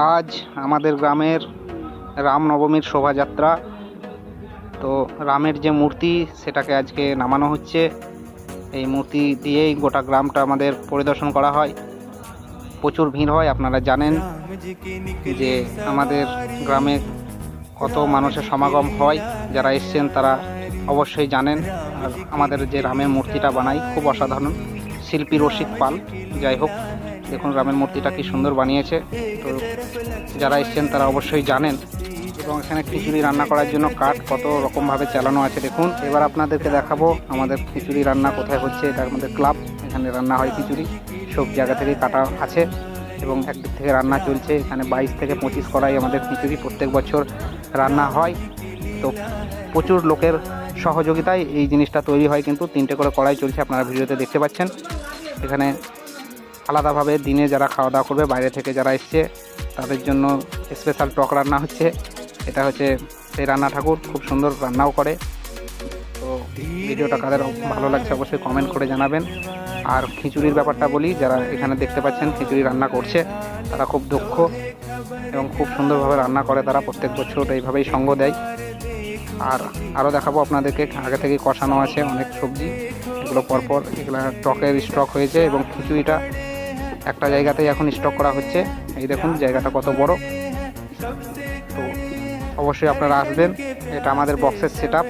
আজ আমাদের গ্রামের রামনবমীর শোভাযাত্রা। তো রামের যে মূর্তি সেটাকে আজকে নামানো হচ্ছে। এই মূর্তি দিয়েই গোটা গ্রামটা আমাদের পরিদর্শন করা হয়। প্রচুর ভিড় হয়, আপনারা জানেন যে আমাদের গ্রামে কত মানুষের সমাগম হয়। যারা এসছেন তারা অবশ্যই জানেন। আর আমাদের যে রামের মূর্তিটা বানাই খুব অসাধারণ, শিল্পী রসিক পাল। যাই হোক, দেখুন রামের মূর্তিটা কি সুন্দর বানিয়েছে। তো যারা এসছেন তারা অবশ্যই জানেন। এবং এখানে খিচুড়ি রান্না করার জন্য কাঠ কত রকমভাবে চালানো আছে দেখুন। এবার আপনাদেরকে দেখাবো আমাদের খিচুড়ি রান্না কোথায় হচ্ছে। এটা আমাদের ক্লাব, এখানে রান্না হয় খিচুড়ি। সব জায়গা থেকে কাটা আছে এবং একদিক থেকে রান্না চলছে। এখানে 22 থেকে 25 কড়াই আমাদের খিচুড়ি প্রত্যেক বছর রান্না হয়। তো প্রচুর লোকের সহযোগিতায় এই জিনিসটা তৈরি হয়। কিন্তু 3টে করে কড়াই চলছে, আপনারা ভিডিওতে দেখতে পাচ্ছেন। এখানে আলাদাভাবে দিনে যারা খাওয়া দাওয়া করবে, বাইরে থেকে যারা এসছে তাদের জন্য স্পেশাল টক রান্না হচ্ছে। এটা হচ্ছে সেই রান্না ঠাকুর, খুব সুন্দর রান্নাও করে। তো ভিডিওটা কাদের ভালো লাগছে অবশ্যই কমেন্ট করে জানাবেন। আর খিচুড়ির ব্যাপারটা বলি, যারা এখানে দেখতে পাচ্ছেন খিচুড়ি রান্না করছে তারা খুব দক্ষ এবং খুব সুন্দরভাবে রান্না করে। তারা প্রত্যেক বছর এইভাবেই সঙ্গ দেয়। আর আরও দেখাবো আপনাদেরকে, আগে থেকেই কষানো আছে অনেক সবজি, এগুলো পরপর এগুলো টকের স্টক হয়েছে এবং খিচুড়িটা একটা জায়গাতেই এখন স্টক করা হচ্ছে। এই দেখুন জায়গাটা কত বড়। তো অবশ্যই আপনারা আসবেন, এটা আমাদের বক্সের সেটআপ।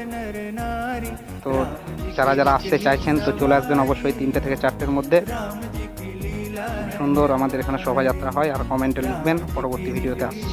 তো যারা যারা আসতে চাইছেন তো চলে আসবেন অবশ্যই 3টে থেকে 4টের মধ্যে। সুন্দর আমাদের এখানে শোভাযাত্রা হয়। আর কমেন্টে লিখবেন, পরবর্তী ভিডিওতে আসছি।